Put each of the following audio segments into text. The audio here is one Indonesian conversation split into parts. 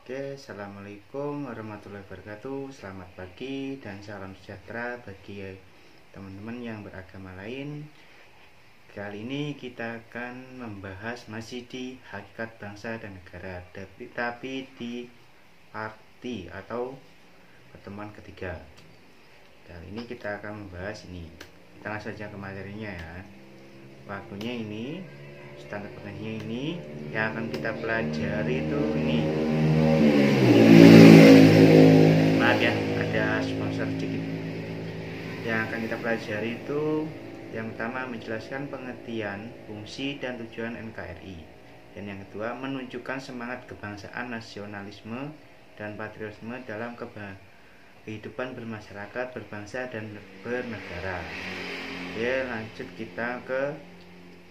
Oke, assalamualaikum warahmatullahi wabarakatuh. Selamat pagi dan salam sejahtera bagi teman-teman yang beragama lain. Kali ini kita akan membahas masih di hakikat bangsa dan negara, tapi di parti atau pertemuan ketiga. Kali ini kita akan membahas ini. Kita langsung saja ke materinya ya. Waktunya ini, standar pengajiannya ini, yang akan kita pelajari itu ini. Maaf ya, ada sponsor sedikit. Yang akan kita pelajari itu yang pertama menjelaskan pengertian, fungsi dan tujuan NKRI. Dan yang kedua menunjukkan semangat kebangsaan, nasionalisme dan patriotisme dalam kehidupan bermasyarakat, berbangsa dan bernegara. Oke, lanjut kita ke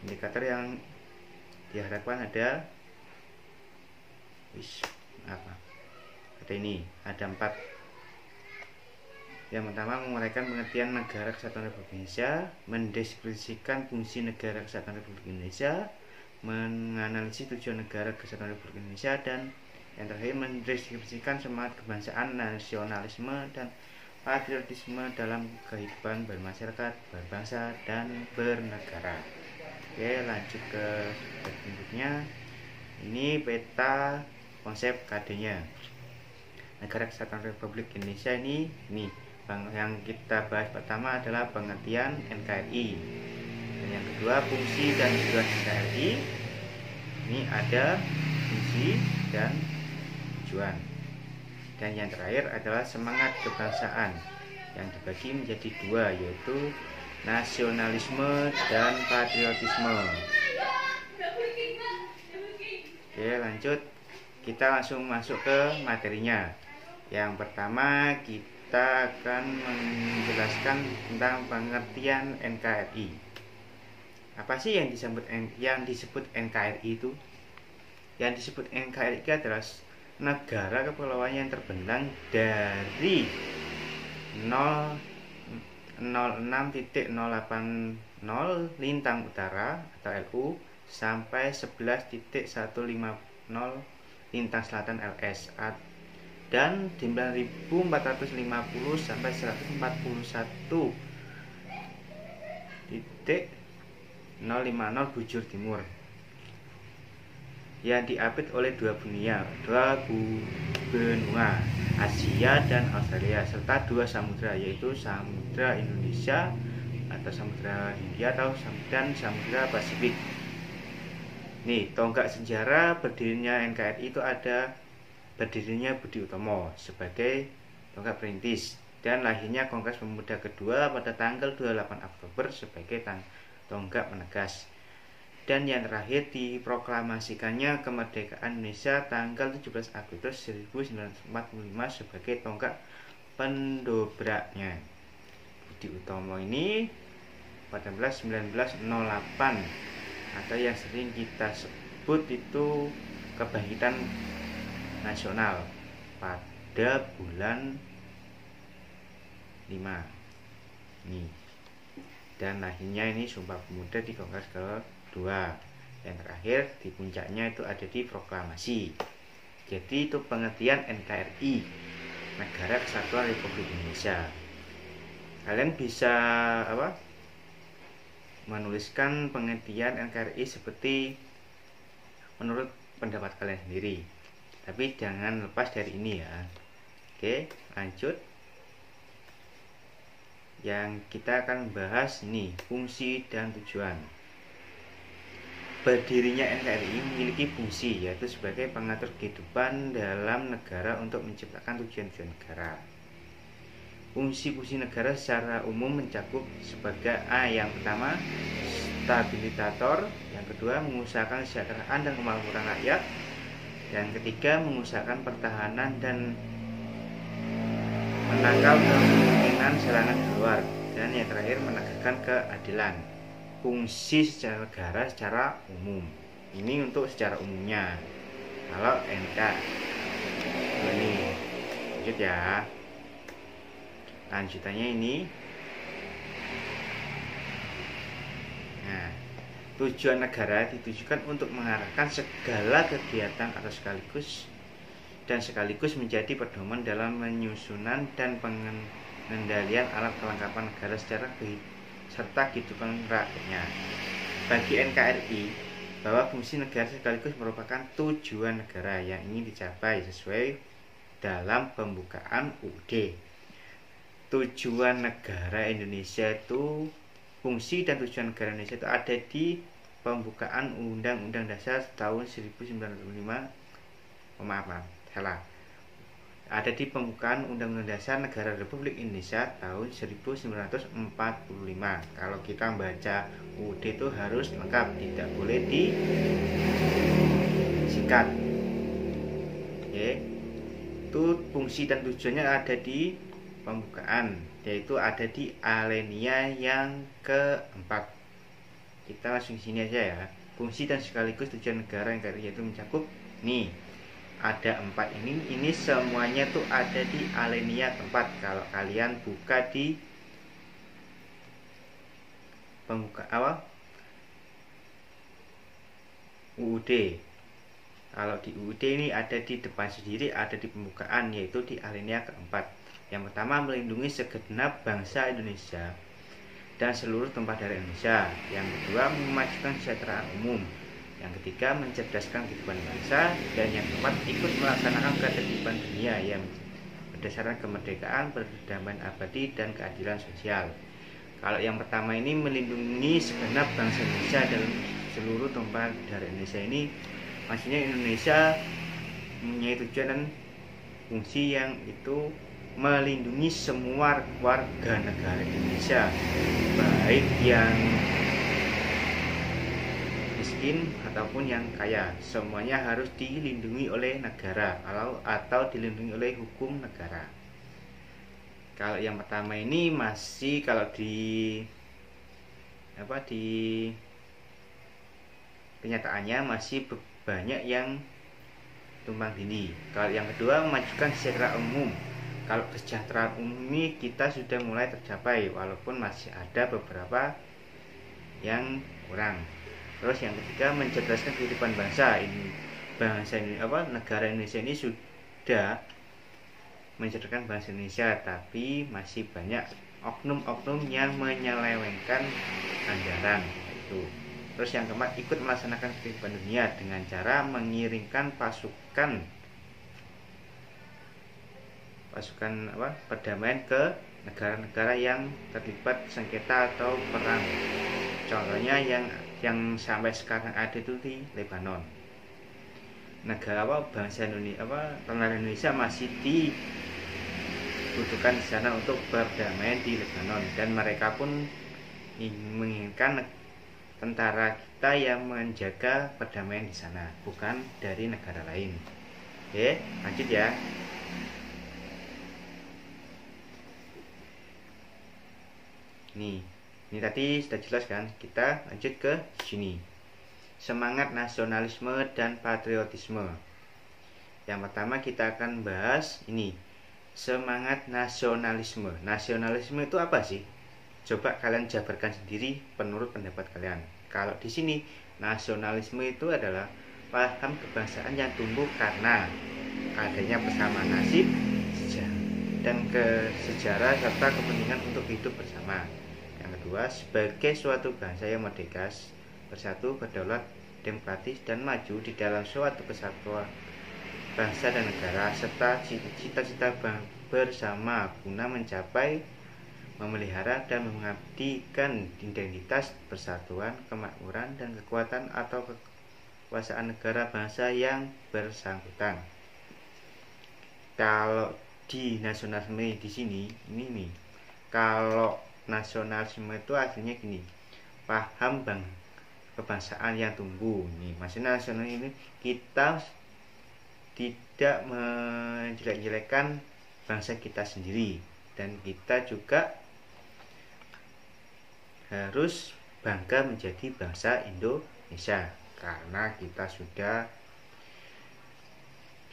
indikator yang diharapkan ada ini ada 4. Yang pertama menguraikan pengertian negara kesatuan Republik Indonesia, mendeskripsikan fungsi negara kesatuan Republik Indonesia, menganalisis tujuan negara kesatuan Republik Indonesia, dan yang terakhir mendeskripsikan semangat kebangsaan, nasionalisme dan patriotisme dalam kehidupan bermasyarakat, berbangsa dan bernegara. Oke, lanjut ke berikutnya. Ini peta konsep KD-nya. Negara Kesatuan Republik Indonesia ini yang kita bahas pertama adalah pengertian NKRI. Dan yang kedua fungsi dan tujuan NKRI. Ini ada fungsi dan tujuan. Dan yang terakhir adalah semangat kebangsaan yang dibagi menjadi 2, yaitu nasionalisme dan patriotisme. Oke, lanjut. Kita langsung masuk ke materinya. Yang pertama kita akan menjelaskan tentang pengertian NKRI. Apa sih yang disebut NKRI itu? Yang disebut NKRI adalah negara kepulauan yang terbentang dari 06.080 lintang utara atau LU sampai 11.150 lintang selatan LS, dan 9.450 sampai 141.050 bujur timur, yang diapit oleh dua benua Asia dan Australia, serta 2 samudra, yaitu Samudra Indonesia atau Samudra Hindia dan Samudra Pasifik. Nih, tonggak sejarah berdirinya NKRI itu berdirinya Budi Utomo sebagai tonggak perintis, dan lahirnya Kongres Pemuda kedua pada tanggal 28 Oktober sebagai tonggak penegas. Dan yang terakhir diproklamasikannya kemerdekaan Indonesia tanggal 17 Agustus 1945 sebagai tonggak pendobraknya. Budi Utomo ini pada 1908 atau yang sering kita sebut itu kebangkitan nasional pada bulan 5 nih. Dan lahirnya ini Sumpah Pemuda di Kongres kedua. Yang terakhir di puncaknya itu ada di proklamasi. Jadi itu pengertian NKRI, Negara Kesatuan Republik Indonesia. Kalian bisa menuliskan pengertian NKRI seperti menurut pendapat kalian sendiri, tapi jangan lepas dari ini ya. Oke, lanjut. Yang kita akan bahas ini fungsi dan tujuan. Berdirinya NKRI memiliki fungsi, yaitu sebagai pengatur kehidupan dalam negara untuk menciptakan tujuan-tujuan negara. Fungsi-fungsi negara secara umum mencakup sebagai yang pertama stabilisator, yang kedua mengusahakan kesejahteraan dan kemakmuran rakyat, yang ketiga mengusahakan pertahanan dan menangkal kemungkinan serangan di luar, dan yang terakhir menegakkan keadilan. Fungsi secara negara secara umum ini untuk secara umumnya. Kalau NK ini lanjut ya. Lanjutannya ini. Nah, tujuan negara ditujukan untuk mengarahkan segala kegiatan atau sekaligus dan sekaligus menjadi pedoman dalam menyusunan dan pengendalian alat kelengkapan negara serta kehidupan rakyatnya. Bagi NKRI, bahwa fungsi negara sekaligus merupakan tujuan negara yang ingin dicapai sesuai dalam pembukaan UUD. Tujuan negara Indonesia itu, fungsi dan tujuan negara Indonesia itu ada di pembukaan Undang-Undang Dasar tahun 1945. Ada di pembukaan Undang-Undang Dasar Negara Republik Indonesia tahun 1945. Kalau kita baca UUD itu harus lengkap, tidak boleh disingkat. Itu fungsi dan tujuannya ada di pembukaan, yaitu ada di alinea yang keempat. Kita langsung sini aja ya. Fungsi dan sekaligus tujuan negara yang yaitu mencakup nih, ada 4 ini semuanya tuh ada di alinea keempat. Kalau kalian buka di pembuka UUD, kalau di UUD ini ada di depan sendiri, ada di pembukaan, yaitu di alinea keempat. Yang pertama, melindungi segenap bangsa Indonesia dan seluruh tempat daerah Indonesia. Yang kedua, memajukan kesejahteraan umum. Yang ketiga, mencerdaskan kehidupan bangsa. Dan yang keempat, ikut melaksanakan ketertiban dunia yang berdasarkan kemerdekaan, perdamaian abadi, dan keadilan sosial. Kalau yang pertama ini, melindungi segenap bangsa Indonesia dan seluruh tempat daerah Indonesia, ini maksudnya Indonesia mempunyai tujuan dan fungsi yang itu melindungi semua warga negara Indonesia, baik yang miskin ataupun yang kaya, semuanya harus dilindungi oleh negara atau dilindungi oleh hukum negara. Kalau yang pertama ini masih, kalau di kenyataannya masih banyak yang tumpang tindih. Kalau yang kedua, memajukan kesejahteraan umum. Kalau kesejahteraan umum ini kita sudah mulai tercapai, walaupun masih ada beberapa yang kurang. Terus yang ketiga, mencerdaskan kehidupan bangsa. Negara Indonesia ini sudah mencerdaskan bangsa Indonesia, tapi masih banyak oknum-oknum yang menyelewengkan anggaran itu. Terus yang keempat, ikut melaksanakan kehidupan dunia dengan cara mengirimkan pasukan perdamaian ke negara-negara yang terlibat sengketa atau perang. Contohnya yang sampai sekarang ada itu di Lebanon. Bangsa Indonesia masih dibutuhkan di sana untuk berdamai di Lebanon, dan mereka pun menginginkan tentara kita yang menjaga perdamaian di sana, bukan dari negara lain. Oke, lanjut ya. Ini tadi sudah jelas kan? Kita lanjut ke sini. Semangat nasionalisme dan patriotisme. Yang pertama kita akan bahas ini, semangat nasionalisme. Nasionalisme itu apa sih? Coba kalian jabarkan sendiri menurut pendapat kalian. Kalau di sini, nasionalisme itu adalah paham kebangsaan yang tumbuh karena adanya persamaan nasib dan sejarah serta kepentingan untuk hidup bersama. Yang kedua, sebagai suatu bangsa yang merdeka, bersatu, berdaulat, demokratis, dan maju di dalam suatu kesatuan bangsa dan negara, serta cita-cita bersama guna mencapai, memelihara, dan mengabdikan identitas persatuan, kemakmuran, dan kekuatan atau kekuasaan negara bangsa yang bersangkutan. Kalau di nasionalisme di sini, ini nih, kalau nasionalisme itu artinya gini, paham kebangsaan yang tumbuh. Nih, maksudnya nasional ini kita tidak menjelek-jelekan bangsa kita sendiri, dan kita juga harus bangga menjadi bangsa Indonesia karena kita sudah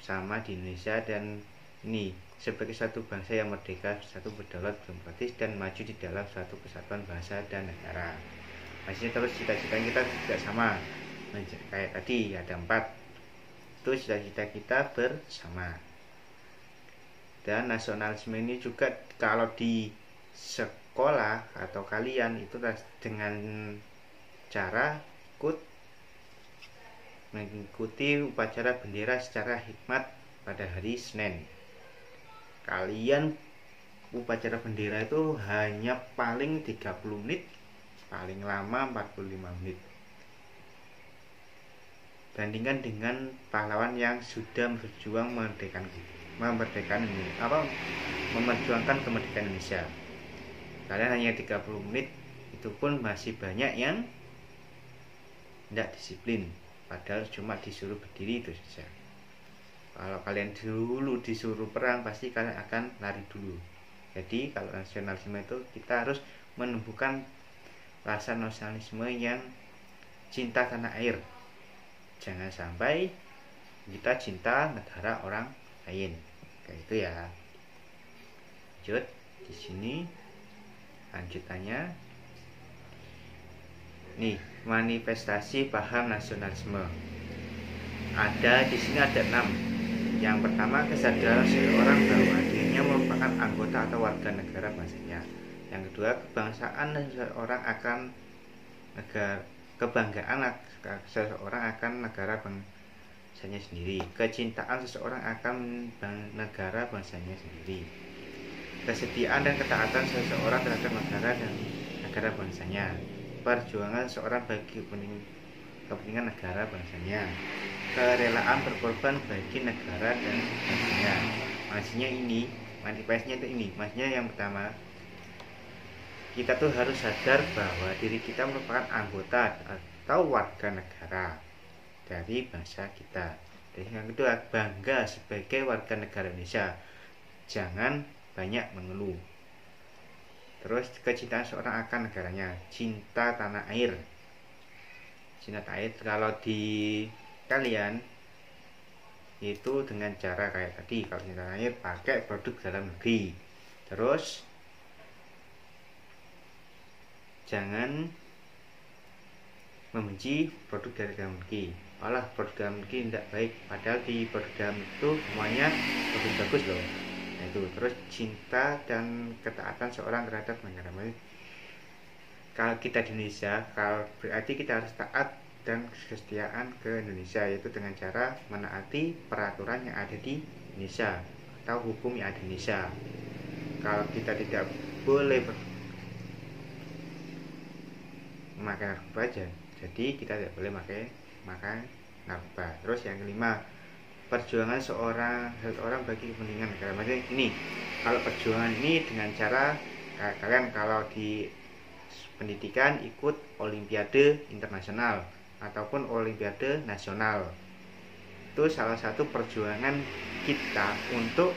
sama di Indonesia, dan ini sebagai satu bangsa yang merdeka, satu berdaulat, demokratis, dan maju di dalam suatu kesatuan bangsa dan negara. Maksudnya terus cita-cita kita tidak sama, kayak tadi ada 4. Itu cita-cita kita bersama. Dan nasionalisme ini juga kalau di sekolah atau kalian itu dengan cara mengikuti upacara bendera secara hikmat pada hari Senin. Kalian upacara bendera itu hanya paling 30 menit, paling lama 45 menit. Bandingkan dengan pahlawan yang sudah berjuang memperjuangkan kemerdekaan Indonesia. Kalian hanya 30 menit, itu pun masih banyak yang tidak disiplin, padahal cuma disuruh berdiri itu saja. Kalau kalian dulu disuruh perang, pasti kalian akan lari dulu. Jadi kalau nasionalisme itu kita harus menumbuhkan rasa nasionalisme yang cinta tanah air. Jangan sampai kita cinta negara orang lain. Kayak itu ya. Lanjut di sini lanjutannya. Nih, manifestasi paham nasionalisme. Di sini ada 6. Yang pertama, kesadaran seseorang bahwa dirinya merupakan anggota atau warga negara bangsanya. Yang kedua, kebangsaan seseorang akan kebanggaan seseorang akan negara bangsanya sendiri. Kecintaan seseorang akan negara bangsanya sendiri. Kesetiaan dan ketaatan seseorang terhadap negara dan negara bangsanya. Perjuangan seseorang bagi kepentingan negara bangsanya. Kerelaan berkorban bagi negara dan bangsanya. Maksudnya ini, manifestasinya itu ini. Maksudnya yang pertama, kita tuh harus sadar bahwa diri kita merupakan anggota atau warga negara dari bangsa kita. Dan yang kedua, bangga sebagai warga negara Indonesia. Jangan banyak mengeluh. Terus kecintaan seorang akan negaranya, cinta tanah air. Cinta tanah air kalau di kalian itu dengan cara kayak tadi, kalau cinta tanah air pakai produk dalam negeri. Terus jangan membenci produk dari dalam negeri. Olah produk dalam negeri tidak baik, padahal di produk dalam itu semuanya produk bagus loh. Nah, itu. Terus cinta dan ketaatan seorang terhadap negara. Kalau kita di Indonesia, kalau berarti kita harus taat dan kesetiaan ke Indonesia, yaitu dengan cara menaati peraturan yang ada di Indonesia atau hukum yang ada di Indonesia. Kalau kita tidak boleh memakai narkoba aja, jadi kita tidak boleh makan narkoba. Terus yang kelima, perjuangan seseorang bagi kepentingan negara. Maksudnya ini, kalau perjuangan ini dengan cara kalian kalau di pendidikan ikut olimpiade internasional ataupun olimpiade nasional, itu salah satu perjuangan kita untuk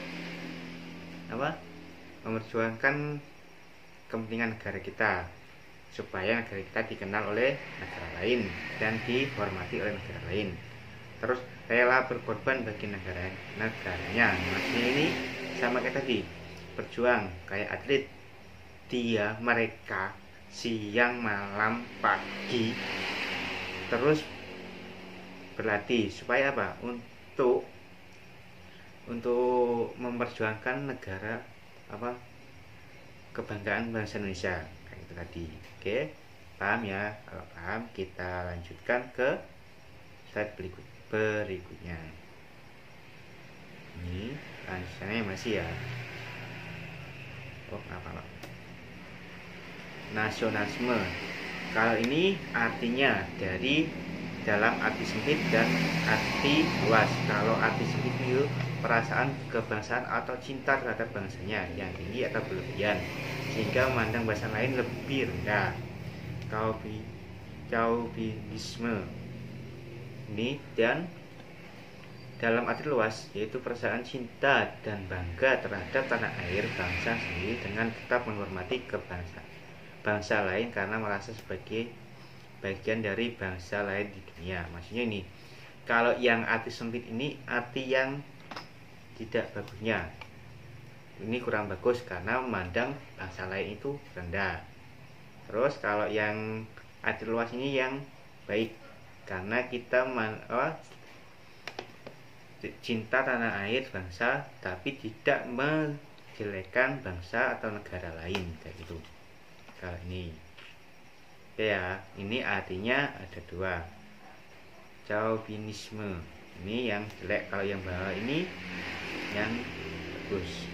memperjuangkan kepentingan negara kita, supaya negara kita dikenal oleh negara lain dan dihormati oleh negara lain. Terus rela berkorban bagi negaranya. Maksudnya ini sama kayak tadi, berjuang kayak atlet, mereka siang malam pagi terus berlatih supaya apa? Untuk memperjuangkan negara kebanggaan bangsa Indonesia kayak itu tadi. Oke, paham ya? Kalau paham, kita lanjutkan ke slide berikutnya. Ini lanjutannya masih ya. Nasionalisme. Kalau ini artinya dari dalam arti sempit dan arti luas. Kalau arti sempit itu perasaan kebangsaan atau cinta terhadap bangsanya yang tinggi atau berlebihan, sehingga memandang bangsa lain lebih rendah. Chauvinisme ini, dan dalam arti luas yaitu perasaan cinta dan bangga terhadap tanah air bangsa sendiri dengan tetap menghormati bangsa lain karena merasa sebagai bagian dari bangsa lain di dunia. Maksudnya ini, kalau yang arti sempit ini arti yang tidak bagusnya, ini kurang bagus karena memandang bangsa lain itu rendah. Terus kalau yang arti luas ini yang baik karena kita cinta tanah air bangsa, tapi tidak menjelekkan bangsa atau negara lain kayak gitu. Kalau ini, oke ya, ini artinya ada dua. Chauvinisme ini yang jelek, kalau yang bawah ini yang bagus.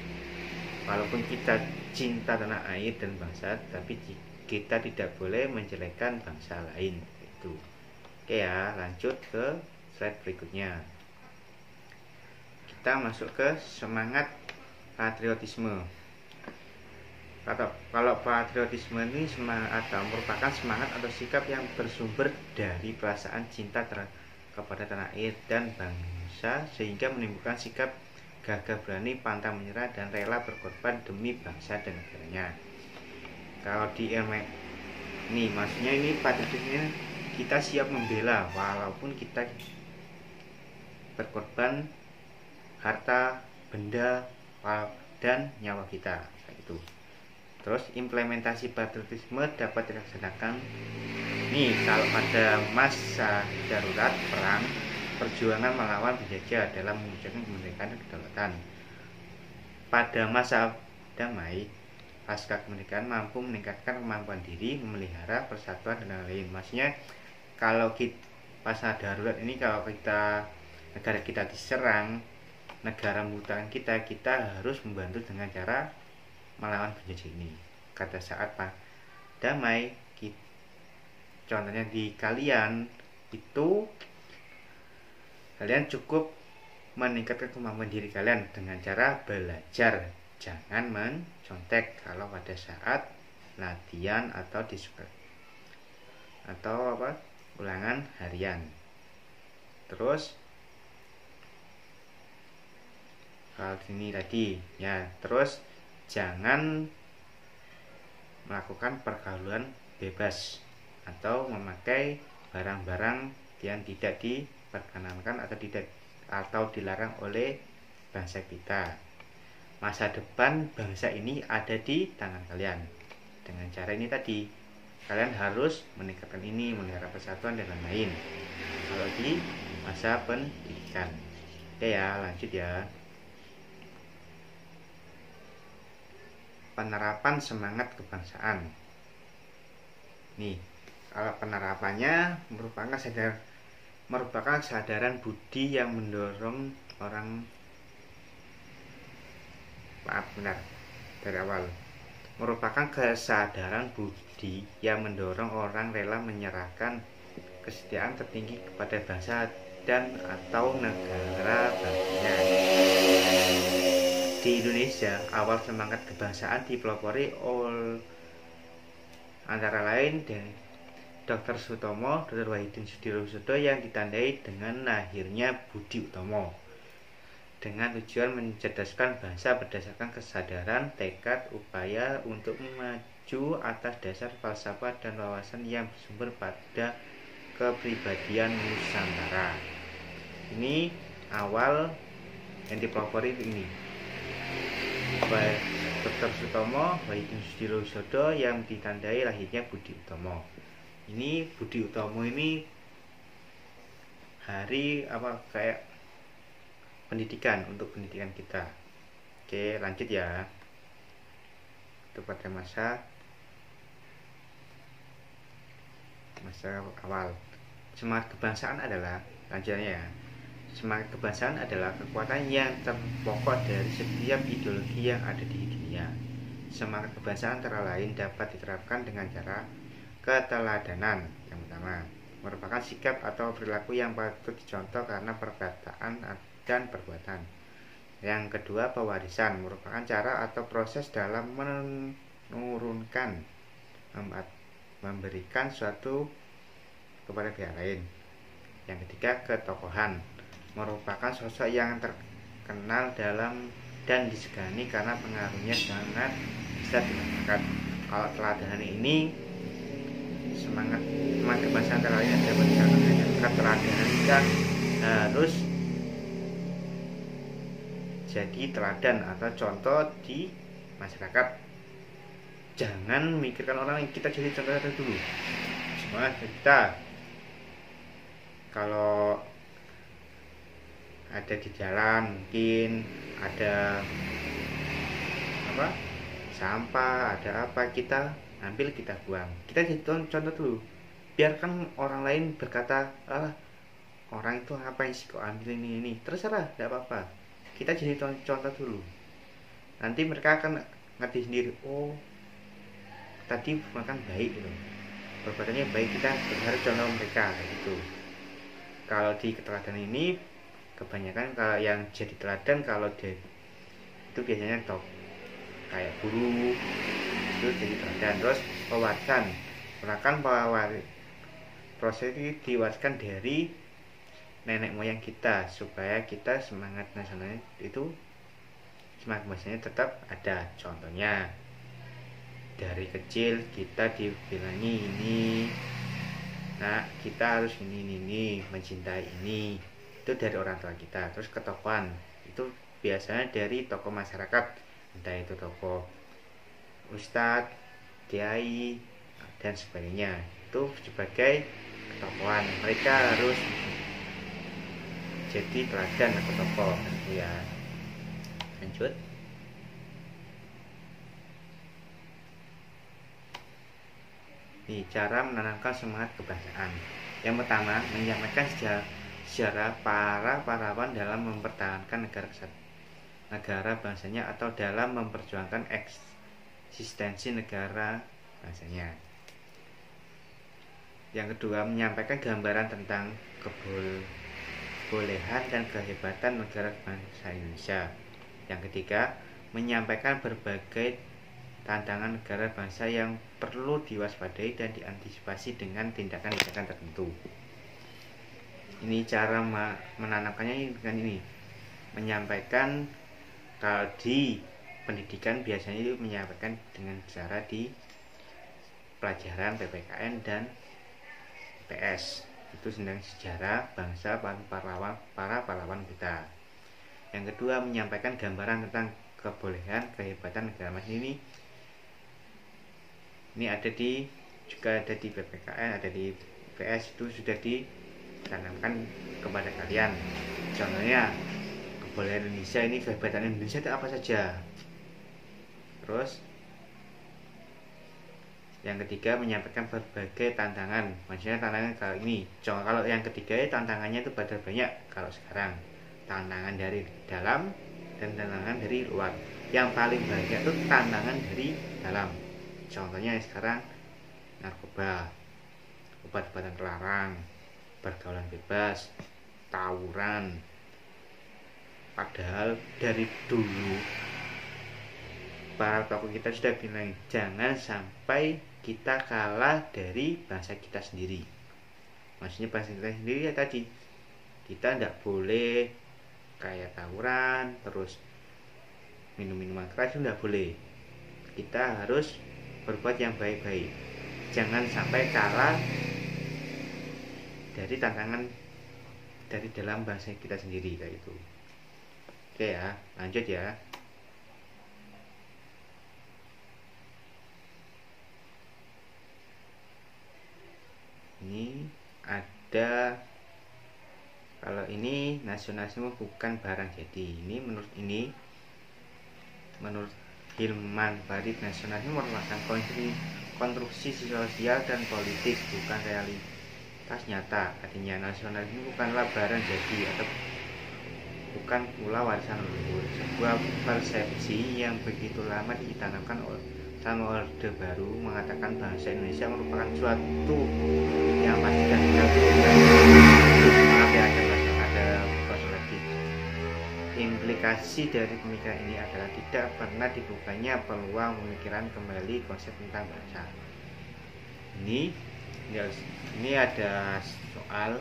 Walaupun kita cinta tanah air dan bangsa, tapi kita tidak boleh menjelekkan bangsa lain itu. Oke ya, lanjut ke slide berikutnya. Kita masuk ke semangat patriotisme. Kalau patriotisme ini merupakan semangat atau sikap yang bersumber dari perasaan cinta kepada tanah air dan bangsa, sehingga menimbulkan sikap gagah berani, pantang menyerah, dan rela berkorban demi bangsa dan negaranya. Kalau di ini maksudnya ini patriotisme, kita siap membela walaupun kita berkorban harta, benda, dan nyawa kita gitu. Terus implementasi patriotisme dapat dilaksanakan nih kalau pada masa darurat perang, perjuangan melawan penjajah dalam mewujudkan kemerdekaan dan kedaulatan. Pada masa damai, pasca kemerdekaan mampu meningkatkan kemampuan diri, memelihara persatuan dan lain-lain. Maksudnya kalau kita masa darurat ini, kalau negara kita diserang, negara membutuhkan kita harus membantu dengan cara melawan penjajah ini. Kata saat damai, contohnya di kalian itu, kalian cukup meningkatkan kemampuan diri kalian dengan cara belajar, jangan mencontek kalau pada saat latihan atau ulangan harian. Terus hal ini tadi ya, terus jangan melakukan pergaulan bebas atau memakai barang-barang yang tidak diperkenankan atau dilarang oleh bangsa kita. Masa depan bangsa ini ada di tangan kalian. Dengan cara ini tadi, kalian harus meningkatkan ini, memelihara persatuan dan lain-lain. Kalau di masa pendidikan. Oke ya, lanjut ya. Penerapan semangat kebangsaan. Nih, kalau penerapannya merupakan kesadaran budi yang mendorong orang dari awal. Merupakan kesadaran budi yang mendorong orang rela menyerahkan kesetiaan tertinggi kepada bangsa dan atau negara bagiannya. Di Indonesia, awal semangat kebangsaan dipelopori oleh antara lain dari Dr. Sutomo, Dr. Wahidin Sudirohusodo yang ditandai dengan lahirnya Budi Utomo dengan tujuan mencerdaskan bangsa berdasarkan kesadaran, tekad, upaya untuk maju atas dasar falsafah dan wawasan yang bersumber pada kepribadian Nusantara. Ini awal yang dipelopori ini. Dr. Sutomo, Wahidin Sudirohusodo yang ditandai lahirnya Budi Utomo. Ini Budi Utomo ini hari kayak pendidikan untuk pendidikan kita. Oke, lanjut ya. Itu pada masa awal. Semangat kebangsaan adalah lanjutnya ya. Semangat kebangsaan adalah kekuatan yang terpokok dari setiap ideologi yang ada di dunia. Semangat kebangsaan antara lain dapat diterapkan dengan cara keteladanan. Yang pertama, merupakan sikap atau perilaku yang patut dicontoh karena perkataan dan perbuatan. Yang kedua, pewarisan merupakan cara atau proses dalam menurunkan, memberikan suatu kepada pihak lain. Yang ketiga, ketokohan merupakan sosok yang terkenal dalam dan disegani karena pengaruhnya sangat bisa di masyarakat. Kalau teladanan ini semangat kebangsaan antara lain dapat disampaikan. Keteladanan kita harus jadi teladan atau contoh di masyarakat. Jangan memikirkan orang yang kita jadi contoh dulu. Semangat kita. Kalau ada di jalan, mungkin ada apa, sampah, ada apa, kita ambil, kita buang. Kita jadi contoh dulu, biarkan orang lain berkata, orang itu ngapain sih kok ambil ini, terserah, tidak apa-apa. Kita jadi contoh dulu, nanti mereka akan ngerti sendiri, oh tadi makan baik gitu, perbuatannya baik, kita harus contoh mereka gitu. Kalau di keteladanan ini kebanyakan kalau yang jadi teladan, kalau dia itu biasanya top kayak guru itu jadi teladan. Terus pewarisan, proses ini diwariskan dari nenek moyang kita supaya kita semangat nasionalnya itu, semangat bahasanya tetap ada. Contohnya dari kecil kita dibilangi ini, nah kita harus ini mencintai ini, itu dari orang tua kita. Terus ketokohan itu biasanya dari tokoh masyarakat, entah itu tokoh ustadz, kiai dan sebagainya, itu sebagai ketokohan. Mereka harus jadi teladan atau tokoh ya. Lanjut. Nih, cara menanamkan semangat kebangsaan. Yang pertama, menyampaikan sejarah para pahlawan dalam mempertahankan negara bangsanya atau dalam memperjuangkan eksistensi negara bangsanya. Yang kedua, menyampaikan gambaran tentang kebolehan dan kehebatan negara bangsa Indonesia. Yang ketiga, menyampaikan berbagai tantangan negara bangsa yang perlu diwaspadai dan diantisipasi dengan tindakan-tindakan tertentu. Ini cara menanamkannya dengan ini, menyampaikan. Kalau di pendidikan biasanya itu menyampaikan dengan cara di pelajaran PPKN dan PS, itu tentang sejarah bangsa para pahlawan kita. Yang kedua, menyampaikan gambaran tentang kebolehan kehebatan negara masing-masing. Ini juga ada di PPKN, ada di PS, itu sudah ditanamkan kepada kalian. Contohnya kebolehan Indonesia, ini kehebatan Indonesia itu apa saja. Terus yang ketiga, menyampaikan berbagai tantangan. Maksudnya tantangan kali ini, kalau yang ketiga tantangannya itu pada banyak. Kalau sekarang tantangan dari dalam dan tantangan dari luar. Yang paling banyak itu tantangan dari dalam. Contohnya sekarang narkoba, obat-obatan terlarang, pergaulan bebas, tawuran. Padahal dari dulu para tokoh kita sudah bilang, jangan sampai kita kalah dari bangsa kita sendiri. Maksudnya bangsa kita sendiri ya tadi, kita tidak boleh kayak tawuran, terus minum-minuman keras, itu tidak boleh. Kita harus berbuat yang baik-baik, jangan sampai kalah dari tantangan dari dalam bangsa kita sendiri kayak itu. Oke ya, lanjut ya. Ini ada, kalau ini nasionalisme bukan barang jadi. Menurut Hilman Farid, nasionalisme merupakan konstruksi sosial dan politik, bukan realitas nyata. Artinya nasionalisme bukanlah barang jadi atau bukan pula warisan leluhur, sebuah persepsi yang begitu lama ditanamkan sama Orde Baru mengatakan bangsa Indonesia merupakan suatu yang pasti dan tidak berubah. Maaf ya, ada lagi. Implikasi dari pemikiran ini adalah tidak pernah dibukanya peluang pemikiran kembali konsep tentang bangsa. Ini ada soal,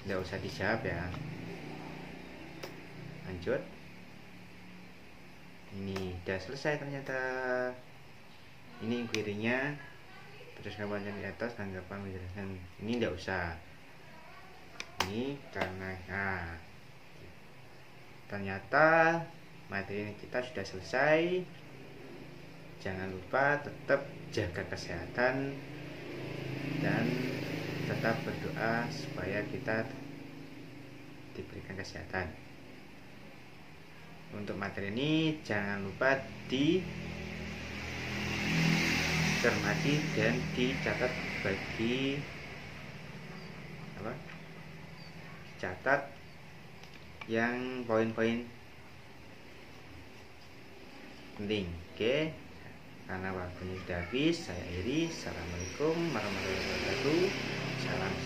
tidak usah dijawab ya. Lanjut. Ini udah selesai ternyata. Ini inquiry-nya. Terus gambarnya di atas, tanggapan menjelaskan. Ini tidak usah. Ini karena ternyata materi kita sudah selesai. Jangan lupa tetap jaga kesehatan dan tetap berdoa supaya kita diberikan kesehatan. Untuk materi ini jangan lupa dicermati dan dicatat catat yang poin-poin penting. Oke, karena waktunya sudah habis, saya akhiri. Assalamualaikum warahmatullahi wabarakatuh. Salam